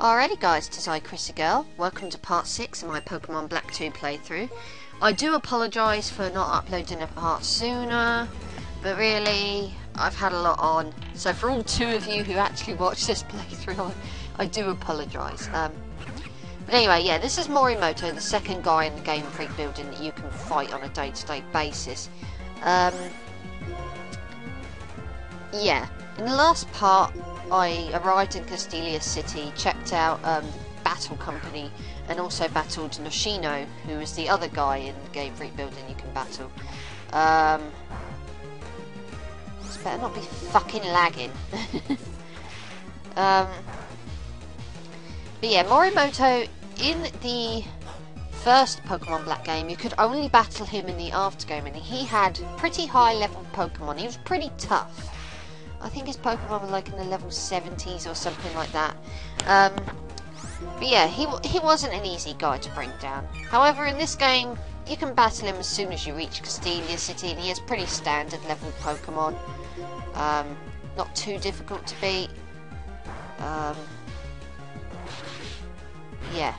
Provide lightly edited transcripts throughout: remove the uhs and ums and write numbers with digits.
Alrighty guys, 'tis I, Chrissy Girl. Welcome to part 6 of my Pokemon Black 2 playthrough. I do apologise for not uploading a part sooner, but really, I've had a lot on. So for all 2 of you who actually watched this playthrough, I do apologise. But anyway, yeah, this is Morimoto, the second guy in the Game Freak building that you can fight on a day-to-day basis. Yeah, in the last part, I arrived in Castelia City, checked out Battle Company, and also battled Noshino, who was the other guy in the Game Freak building you can battle. This better not be fucking lagging. But yeah, Morimoto, in the first Pokemon Black game, you could only battle him in the aftergame, and he had pretty high level Pokemon. He was pretty tough. I think his Pokemon were like in the level 70s or something like that. But yeah, he wasn't an easy guy to bring down. However, in this game, you can battle him as soon as you reach Castelia City, and he has pretty standard level Pokemon. Not too difficult to beat. Yeah.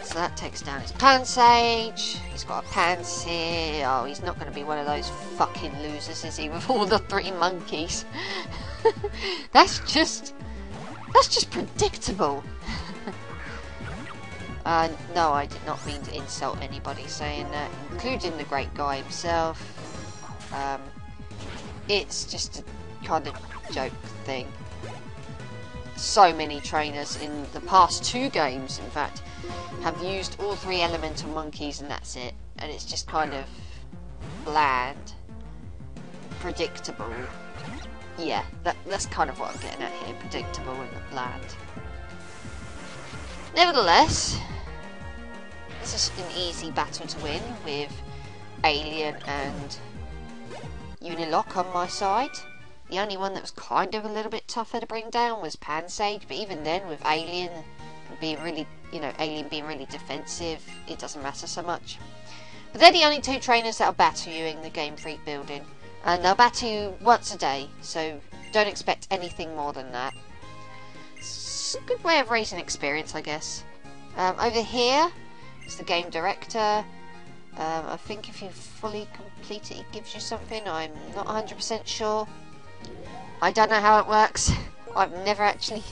So that takes down his Pansage. He's got a Pansy. Oh, he's not going to be one of those fucking losers, is he, with all the 3 monkeys? That's just predictable. No, I did not mean to insult anybody saying that, including the great guy himself. It's just a kind of joke thing. So many trainers in the past 2 games, in fact, have used all 3 elemental monkeys and that's it. And it's just kind of bland, predictable. Yeah, that's kind of what I'm getting at here, predictable and bland. Nevertheless, this is an easy battle to win with Alien and Unilock on my side. The only one that was kind of a little bit tougher to bring down was Pansage, but even then, with Alien being really, Alien being really defensive, it doesn't matter so much. But they're the only 2 trainers that'll battle you in the Game Freak building, and they'll battle you once a day, so don't expect anything more than that. It's a good way of raising experience, I guess. Over here is the game director. I think if you fully complete it, it gives you something. I'm not 100% sure. I don't know how it works. I've never actually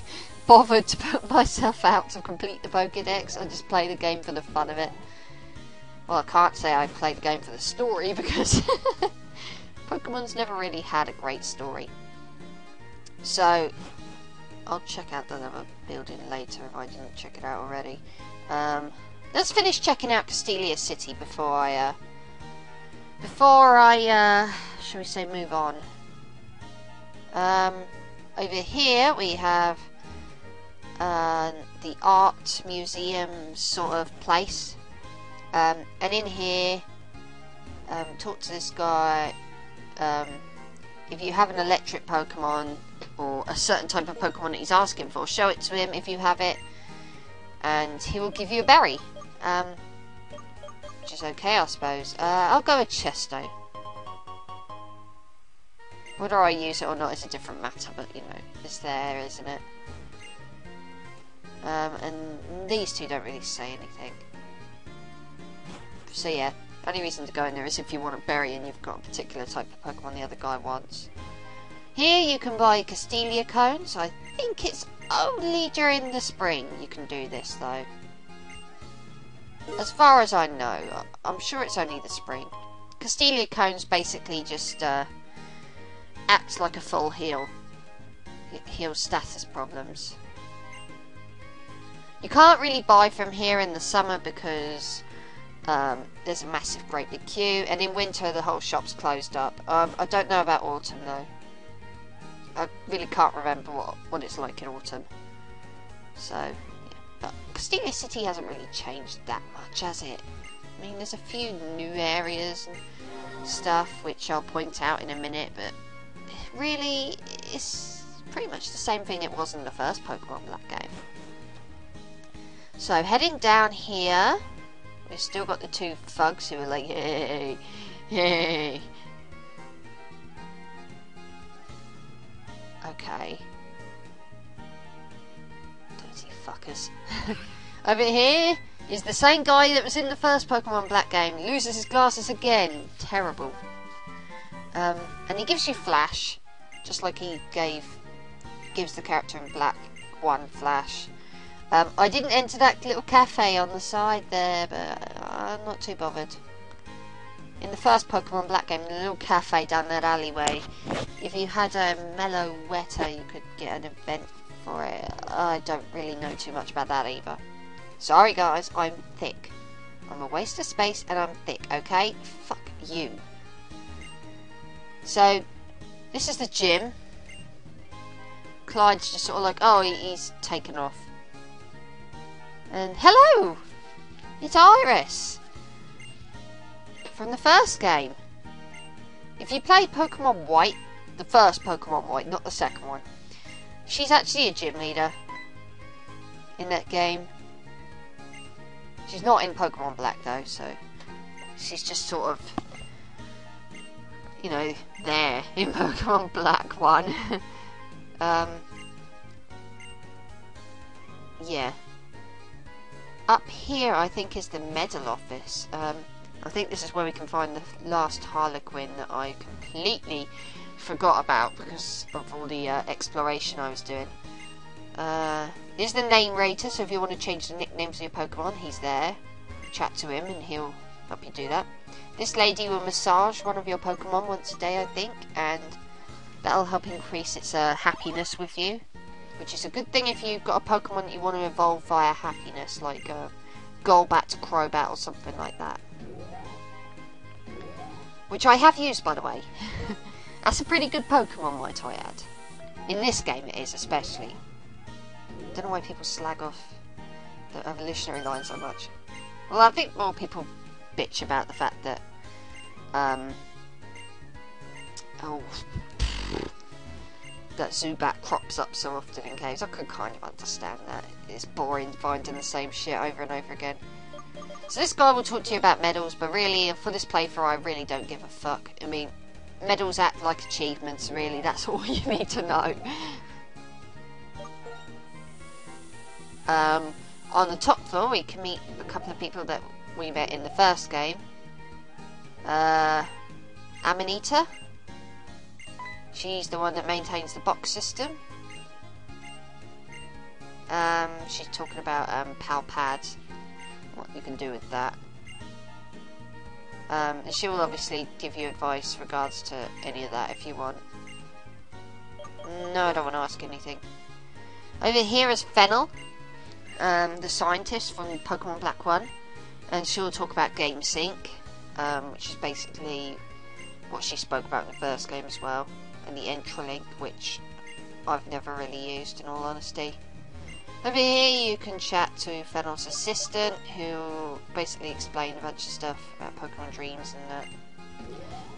bothered to put myself out to complete the Pokédex. I just play the game for the fun of it. Well, I can't say I play the game for the story because Pokemon's never really had a great story. So, I'll check out the other building later if I didn't check it out already. Let's finish checking out Castelia City before I shall we say, move on. Over here we have the art museum sort of place, and in here, talk to this guy. If you have an electric Pokemon or a certain type of Pokemon that he's asking for, show it to him if you have it, and he will give you a berry, which is okay, I suppose. I'll go with Chesto. Whether I use it or not is a different matter, but it's there, isn't it? And these 2 don't really say anything. So yeah, only reason to go in there is if you want a berry and you've got a particular type of Pokemon the other guy wants. Here you can buy Castelia cones. I think it's only during the spring you can do this though. As far as I know, I'm sure it's only the spring. Castelia cones basically just acts like a full heal. It heals status problems. You can't really buy from here in the summer because there's a massive great big queue, and in winter the whole shop's closed up. I don't know about autumn though. I really can't remember what it's like in autumn. So, yeah. But Castelia City hasn't really changed that much, has it? I mean, there's a few new areas and stuff which I'll point out in a minute, but really, it's pretty much the same thing it was in the first Pokemon Black game. So, heading down here, we've still got the 2 thugs who are like, hey, hey. Okay. Bloody fuckers. Over here is the same guy that was in the first Pokemon Black game. Loses his glasses again. Terrible. And he gives you Flash, just like he gives the character in Black 1 Flash. I didn't enter that little cafe on the side there, but I'm not too bothered. In the first Pokemon Black game, the little cafe down that alleyway, if you had a Mellow Wetter, you could get an event for it. I don't really know too much about that either. Sorry guys, I'm thick. I'm a waste of space and I'm thick, okay? Fuck you. So, this is the gym. Clyde's just sort of like, oh, he's taken off. And hello! It's Iris! From the first game. If you played Pokemon White, the first Pokemon White, not the second one, she's actually a gym leader in that game. She's not in Pokemon Black though, so she's just sort of, you know, there in Pokemon Black 1. Yeah. Up here, I think, is the medal office. I think this is where we can find the last Harlequin that I completely forgot about because of all the exploration I was doing. Here's the name rater, so if you want to change the nicknames of your Pokemon, he's there. Chat to him and he'll help you do that. This lady will massage one of your Pokemon once a day, I think, and that'll help increase its happiness with you, which is a good thing if you've got a Pokemon that you want to evolve via happiness, like Golbat to Crobat or something like that. Which I have used, by the way. That's a pretty good Pokemon, might I add. In this game it is, especially. Don't know why people slag off the evolutionary line so much. Well, I think more people bitch about the fact that, that Zubat crops up so often in games. I could kind of understand that. It's boring finding the same shit over and over again. So this guy will talk to you about medals, but really, for this playthrough, I really don't give a fuck. I mean, medals act like achievements, really. That's all you need to know. On the top floor, we can meet a couple of people that we met in the first game. Amanita. She's the one that maintains the box system. She's talking about pal pads, what you can do with that. And she will obviously give you advice regards to any of that if you want. No, I don't want to ask anything. Over here is Fennel, the scientist from Pokemon Black 1, and she'll talk about Game Sync, which is basically what she spoke about in the first game as well, and the Entralink, which I've never really used in all honesty. Over here you can chat to Fennel's assistant, who basically explain a bunch of stuff about Pokemon Dreams and that.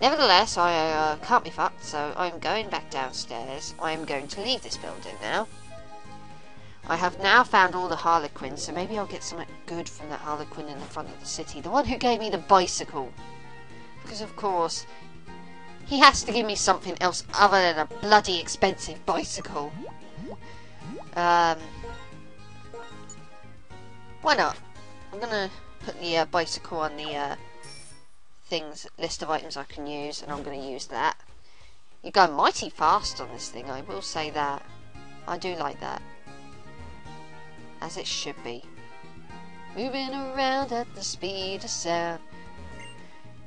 Nevertheless, I can't be fucked, so I'm going back downstairs. I am going to leave this building now. I have now found all the Harlequins, so maybe I'll get something good from that Harlequin in the front of the city. The one who gave me the bicycle. Because of course, he has to give me something else other than a bloody expensive bicycle. Why not? I'm gonna put the bicycle on the list of items I can use, and I'm gonna use that. You go mighty fast on this thing, I will say that. I do like that. As it should be. Moving around at the speed of sound.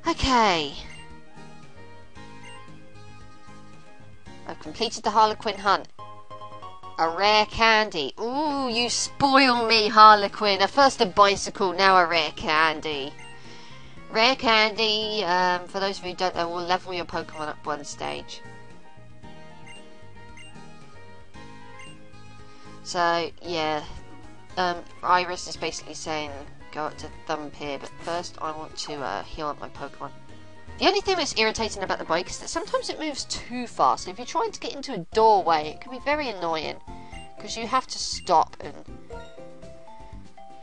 Okay. I've completed the Harlequin hunt. A rare candy. Ooh, you spoil me, Harlequin. At first a bicycle, now a rare candy. Rare candy, for those of you who don't know, will level your Pokemon up one stage. So, yeah. Iris is basically saying, go up to Thumb here, but first I want to heal up my Pokemon. The only thing that's irritating about the bike is that sometimes it moves too fast. And if you're trying to get into a doorway, it can be very annoying. Because you have to stop and...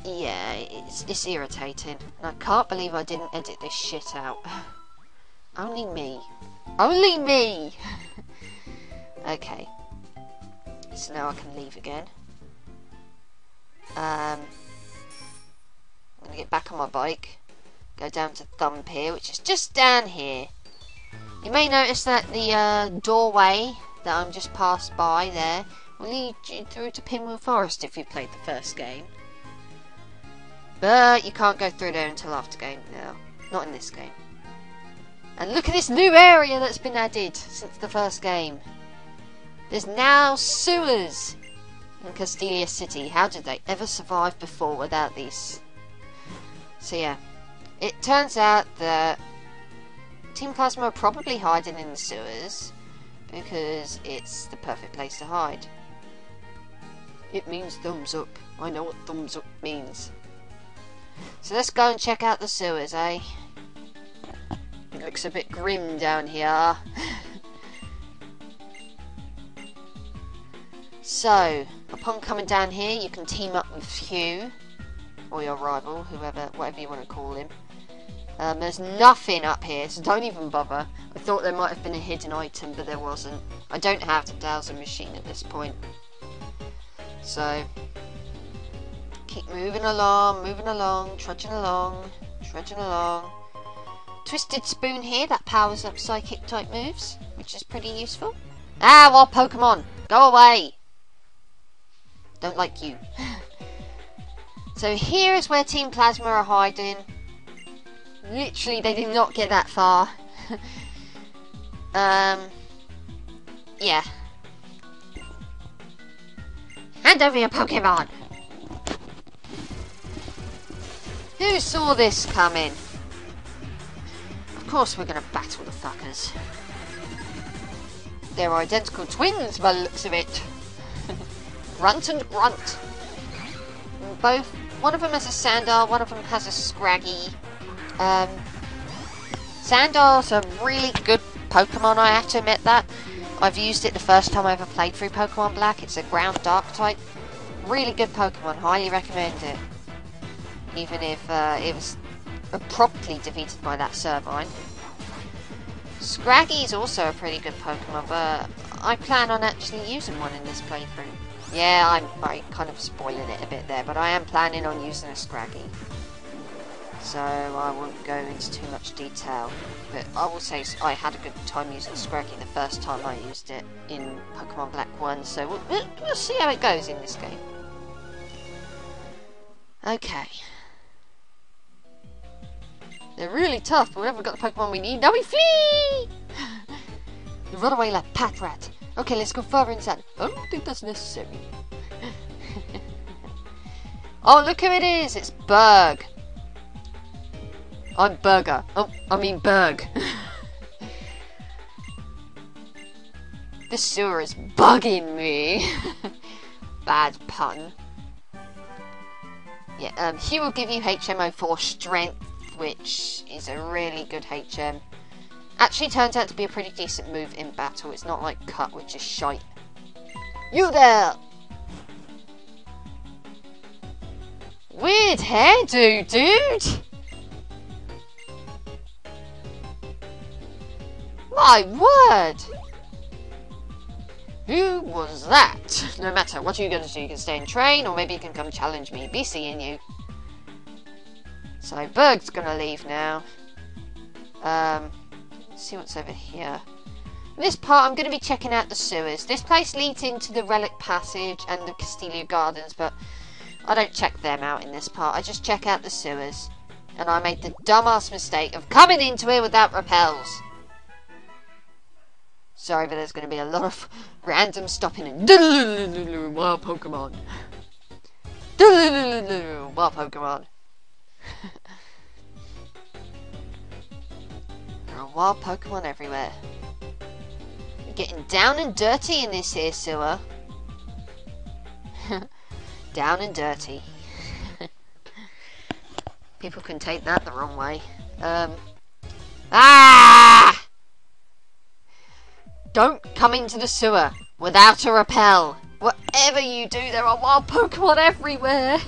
yeah, it's irritating. And I can't believe I didn't edit this shit out. Only me. Only me! Okay. So now I can leave again. I'm going to get back on my bike. Go down to Thumb Pier, which is just down here. You may notice that the doorway that I'm just passed by there will lead you through to Pinwheel Forest if you played the first game. But you can't go through there until after game now. Not in this game. And look at this new area that's been added since the first game. There's now sewers in Castelia City. How did they ever survive before without these? So yeah, it turns out that Team Plasma are probably hiding in the sewers because it's the perfect place to hide. It means thumbs up. I know what thumbs up means. So let's go and check out the sewers, eh? It looks a bit grim down here. So, upon coming down here, you can team up with Hugh, or your rival, whatever you want to call him. There's nothing up here, so don't even bother. I thought there might have been a hidden item, but there wasn't. I don't have the dowser machine at this point. So, keep moving along, trudging along. Twisted Spoon here, that powers up psychic type moves, which is pretty useful. Ah, wild Pokemon! Go away! Don't like you. So here is where Team Plasma are hiding. Literally, they did not get that far. Yeah. Hand over your Pokemon! Who saw this coming? Of course we're gonna battle the fuckers. They're identical twins by the looks of it. Grunt and Grunt. Both. One of them has a Sandar, one of them has a Scraggy. Sandar's a really good Pokemon, I have to admit that. I've used it the first time I ever played through Pokemon Black. It's a ground dark type. Really good Pokemon, highly recommend it. Even if it was promptly defeated by that Servine. Scraggy is also a pretty good Pokemon, but I plan on actually using one in this playthrough. Yeah, I'm kind of spoiling it a bit there, but I am planning on using a Scraggy. So I won't go into too much detail, but I will say I had a good time using Scraggy the first time I used it in Pokemon Black 1, so we'll see how it goes in this game. Okay. They're really tough, but we haven't got the Pokemon we need. Now we flee! We run away like Patrat. Okay, let's go further inside. I don't think that's necessary. Oh, look who it is! It's Berg. I'm Burger. Oh, I mean Berg. This sewer is bugging me. Bad pun. Yeah, Hugh will give you HMO4 Strength, which is a really good HM. Actually turns out to be a pretty decent move in battle. It's not like Cut, which is shite. You there! Weird hairdo, dude! My word! Who was that? No matter what you're gonna do, you can stay and train, or maybe you can come challenge me. Be seeing you. So, Berg's gonna leave now. Let's see what's over here. In this part, I'm gonna be checking out the sewers. This place leads into the Relic Passage and the Castelia Gardens, but I don't check them out in this part. I just check out the sewers. And I made the dumbass mistake of coming into it without repels. Sorry, but there's going to be a lot of random stopping and wild Pokemon. Wild Pokemon. There are wild Pokemon everywhere. You're getting down and dirty in this here sewer. Down and dirty. People can take that the wrong way. Ah! Don't come into the sewer without a repel. Whatever you do, there are wild Pokemon everywhere.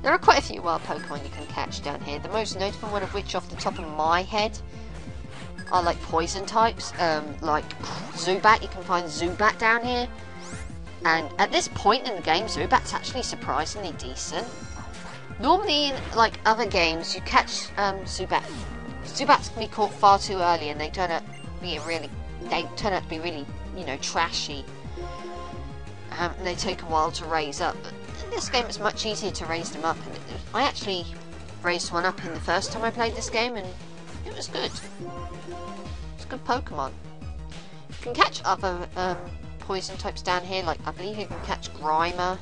There are quite a few wild Pokemon you can catch down here. The most notable one of which, off the top of my head, are like poison types. Like Zubat. You can find Zubat down here. And at this point in the game, Zubat's actually surprisingly decent. Normally, in like other games, you catch Zubat. Zubats can be caught far too early, and they turn out to be really, you know, trashy. And they take a while to raise up. But in this game, it's much easier to raise them up. And I actually raised one up in the first time I played this game, and it was good. It's a good Pokemon. You can catch other poison types down here, like I believe you can catch Grimer,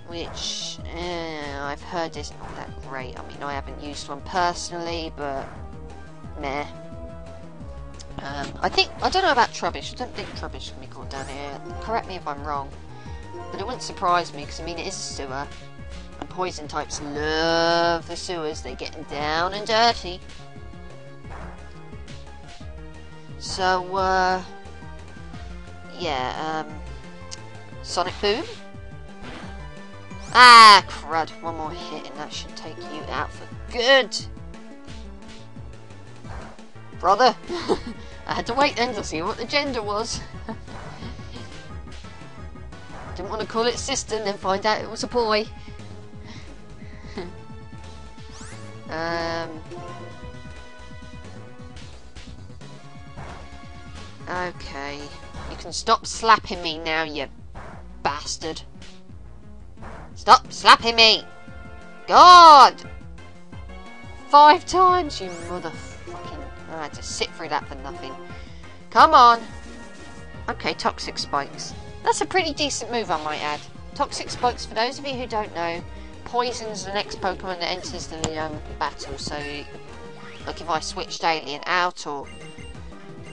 which I've heard isn't all that great. I mean, I haven't used one personally, but meh. I don't know about Trubbish. I don't think Trubbish can be caught down here. Correct me if I'm wrong, but it wouldn't surprise me because I mean it is a sewer, and poison types love the sewers. They get down and dirty. So yeah, Sonic Boom. Ah, crud! One more hit and that should take you out for good. Brother! I had to wait then to see what the gender was. Didn't want to call it sister and then find out it was a boy. Okay. You can stop slapping me now, you bastard. Stop slapping me! God! 5 times, you motherfucking... I had to sit through that for nothing. Come on! Okay, Toxic Spikes. That's a pretty decent move, I might add. Toxic Spikes, for those of you who don't know, poisons the next Pokemon that enters the battle. So, like if I switched Alien out or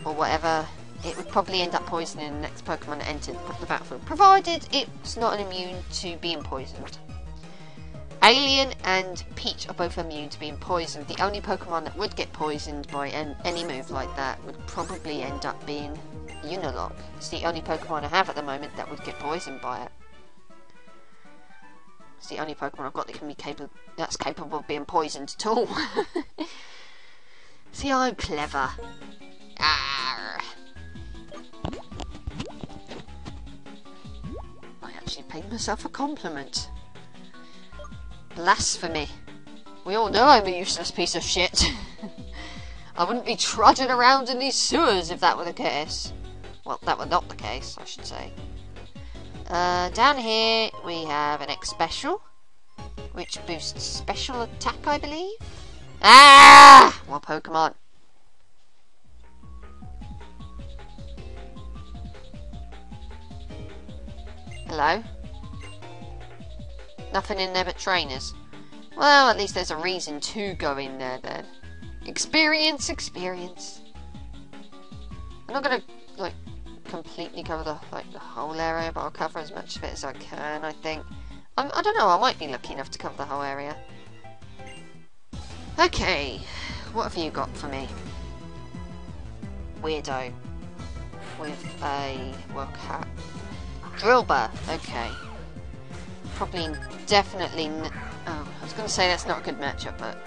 whatever, it would probably end up poisoning the next Pokemon that entered the battlefield, provided it's not immune to being poisoned. Alien and Peach are both immune to being poisoned. The only Pokemon that would get poisoned by any move like that would probably end up being Unilock. It's the only Pokemon I have at the moment that would get poisoned by it. It's the only Pokemon I've got that can be capable of being poisoned at all. See, I'm clever. Arr. I actually paid myself a compliment. Blasphemy. We all know I'm a useless piece of shit. I wouldn't be trudging around in these sewers if that were the case. Well, that were not the case, I should say. Down here we have an X Special, which boosts special attack, I believe. Ah! More Pokemon. Hello? Nothing in there but trainers. Well, at least there's a reason to go in there then. Experience, experience. I'm not gonna like completely cover the whole area, but I'll cover as much of it as I can. I think. I don't know. I might be lucky enough to cover the whole area. Okay, what have you got for me? Weirdo with a work hat. Drillbur. Okay. Probably, definitely. Oh, I was going to say that's not a good matchup, but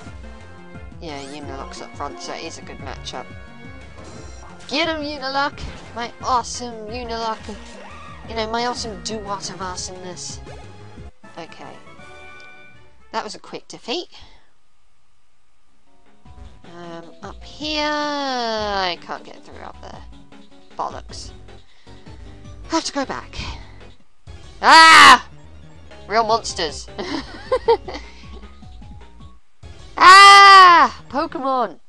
yeah, Unilock's up front, so it is a good matchup. Get him, Unilock! My awesome Unilock. You know, my awesome do-what of awesomeness. Okay. That was a quick defeat. Up here... I can't get through up there. Bollocks. I have to go back. Ah! Real monsters. Ah! Pokemon!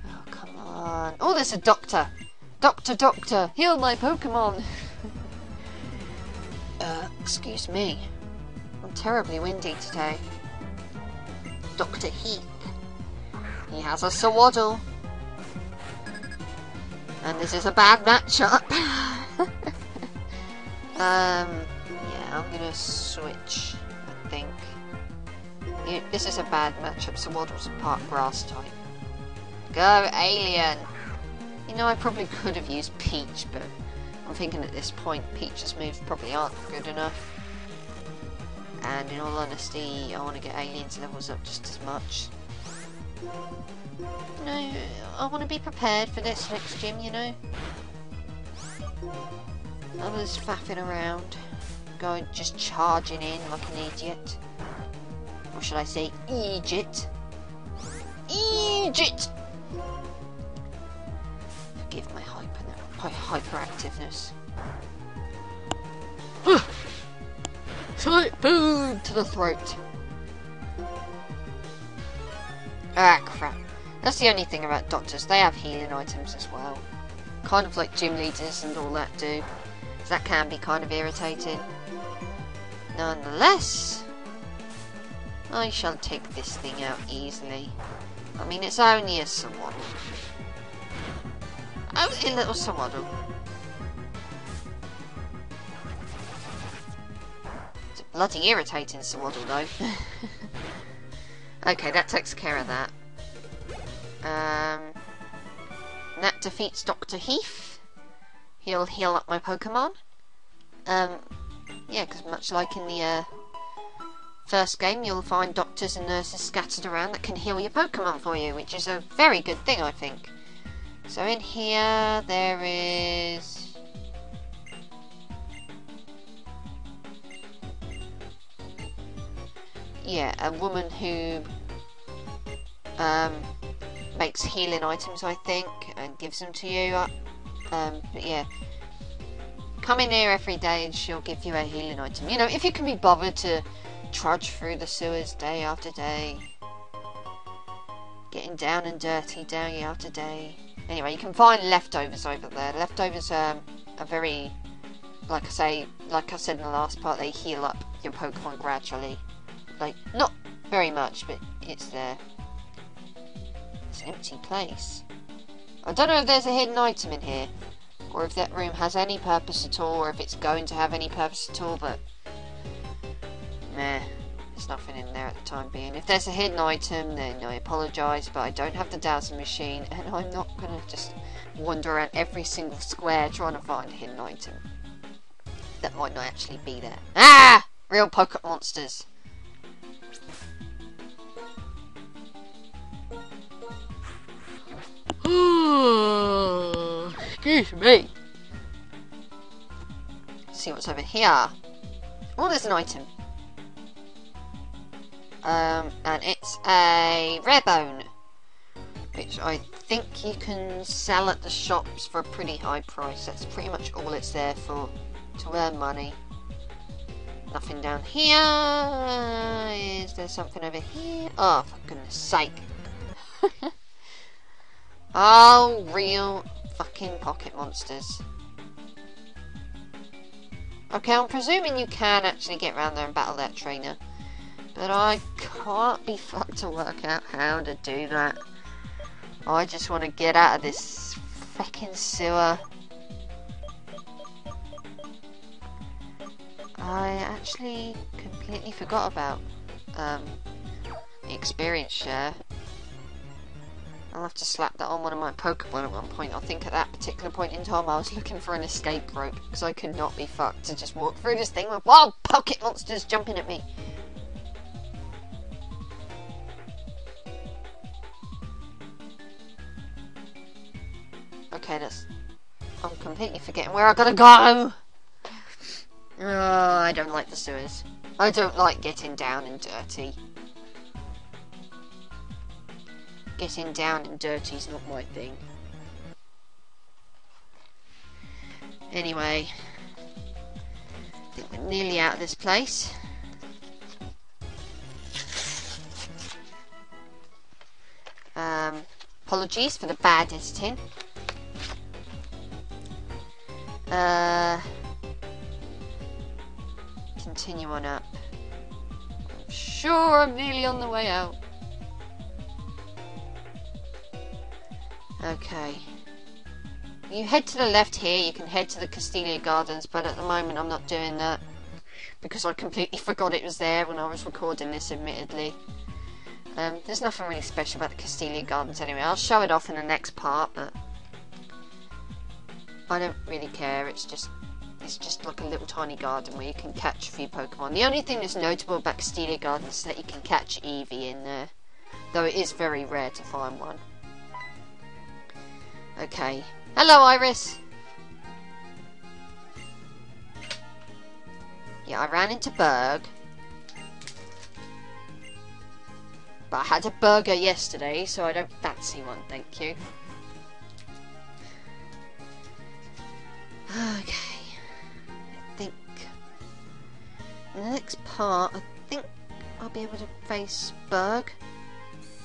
Oh, come on. Oh, there's a doctor. Doctor, heal my Pokemon. Excuse me. I'm terribly windy today. Dr. Heath. He has a Sawaddle. And this is a bad matchup. Yeah, I'm gonna switch, I think. Yeah, this is a bad matchup. Sawaddle's a part grass type. Go, Alien! You know, I probably could have used Peach, but I'm thinking at this point, Peach's moves probably aren't good enough. and in all honesty, I want to get aliens levels up just as much. You know, I want to be prepared for this next gym, you know. I was faffing around, going just charging in like an idiot. Or should I say, Egypt? Egypt! Forgive my hyperactiveness. Slight food to the throat. Ah, crap. That's the only thing about doctors. They have healing items as well. Kind of like gym leaders and all that do. So that can be kind of irritating. Nonetheless, I shall take this thing out easily. I mean, it's only a Sawaddle. Only a little Sawaddle. It's a bloody irritating Sawaddle, though. Okay, that takes care of that. That defeats Dr. Heath. He'll heal up my Pokemon. Yeah, because much like in the first game, you'll find doctors and nurses scattered around that can heal your Pokemon for you, which is a very good thing, I think. So in here, there is... yeah, a woman who makes healing items, I think, and gives them to you. But yeah, come in here every day and she'll give you a healing item. You know, if you can be bothered to trudge through the sewers day after day, getting down and dirty day after day. Anyway, you can find leftovers over there. Leftovers are very, like I said in the last part, they heal up your Pokemon gradually. Like, not very much, but it's there. It's an empty place. I don't know if there's a hidden item in here, or if that room has any purpose at all, or if it's going to have any purpose at all, but meh, there's nothing in there at the time being. If there's a hidden item, then I apologise, but I don't have the dowsing machine, and I'm not going to just wander around every single square trying to find a hidden item that might not actually be there. Ah! Real Pokemon monsters. Excuse me. Let's see what's over here. Oh, there's an item. And it's a rare bone, which I think you can sell at the shops for a pretty high price. That's pretty much all it's there for, to earn money. Nothing down here. Is there something over here? Oh, for goodness sake. Oh, real fucking pocket monsters. Okay, I'm presuming you can actually get around there and battle that trainer. But I can't be fucked to work out how to do that. I just want to get out of this fucking sewer. I actually completely forgot about the experience share. I'll have to slap that on one of my Pokemon at one point. I think at that particular point in time I was looking for an escape rope because I could not be fucked to just walk through this thing with wild pocket monsters jumping at me. Okay, I'm completely forgetting where I gotta go! Oh, I don't like the sewers. I don't like getting down and dirty. Getting down and dirty is not my thing. Anyway, I think we're nearly out of this place. Apologies for the bad editing. Continue on up. I'm sure I'm nearly on the way out. Okay. You head to the left here, you can head to the Castelia Gardens, but at the moment I'm not doing that. Because I completely forgot it was there when I was recording this, admittedly. There's nothing really special about the Castelia Gardens anyway. I'll show it off in the next part, but I don't really care. It's just it's just like a little tiny garden where you can catch a few Pokemon. The only thing that's notable about Castelia Gardens is that you can catch Eevee in there, though it is very rare to find one. Okay. Hello, Iris! Yeah, I ran into Berg. But I had a burger yesterday, so I don't fancy one, thank you. Okay. I think in the next part, I think I'll be able to face Berg.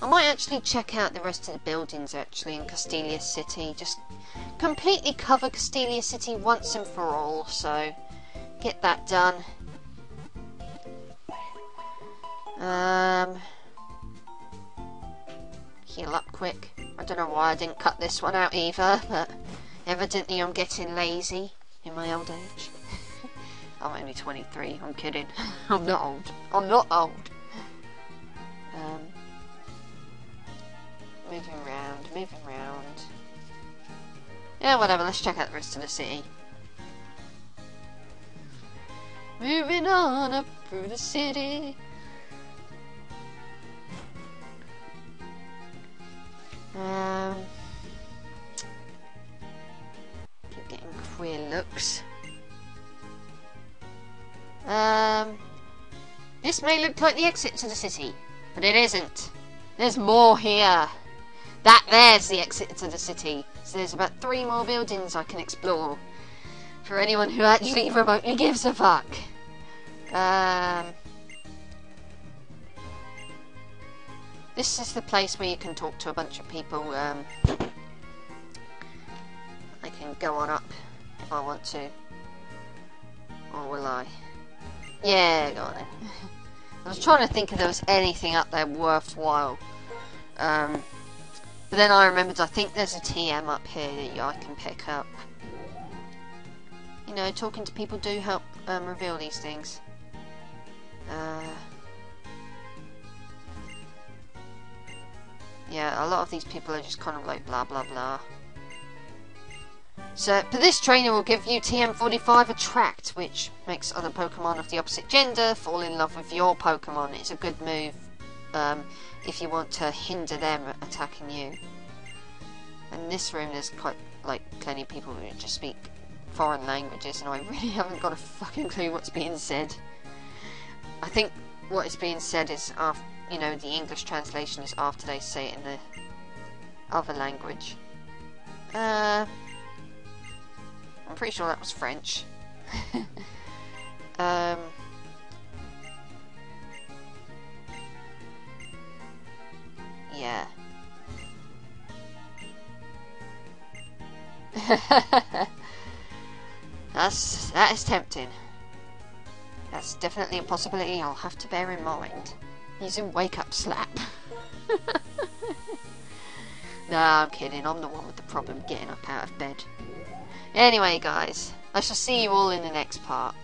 I might actually check out the rest of the buildings actually in Castelia City. Just completely cover Castelia City once and for all, so get that done. Heal up quick. I don't know why I didn't cut this one out either, but evidently I'm getting lazy in my old age. I'm only 23, I'm kidding. I'm not old. I'm not old. Moving round. Yeah, whatever, let's check out the rest of the city. Moving on up through the city. Keep getting queer looks. This may look like the exit to the city, but it isn't. There's more here. There's the exit to the city. So there's about 3 more buildings I can explore. For anyone who actually remotely gives a fuck. This is the place where you can talk to a bunch of people. I can go on up if I want to. Or will I? Yeah, go on then. I was trying to think if there was anything up there worthwhile. But then I remembered I think there's a TM up here that I can pick up. You know, talking to people do help reveal these things. Yeah, a lot of these people are just kind of like blah blah blah. So, but this trainer will give you TM45 Attract, which makes other Pokemon of the opposite gender fall in love with your Pokemon. It's a good move if you want to hinder them attacking you. In this room there's quite, like, plenty of people who just speak foreign languages, and I really haven't got a fucking clue what's being said. I think what is being said is, you know, the English translation is after they say it in the other language. I'm pretty sure that was French. Yeah. That is tempting. That's definitely a possibility I'll have to bear in mind. Using Wake Up Slap. Nah, I'm kidding. I'm the one with the problem getting up out of bed. Anyway, guys, I shall see you all in the next part.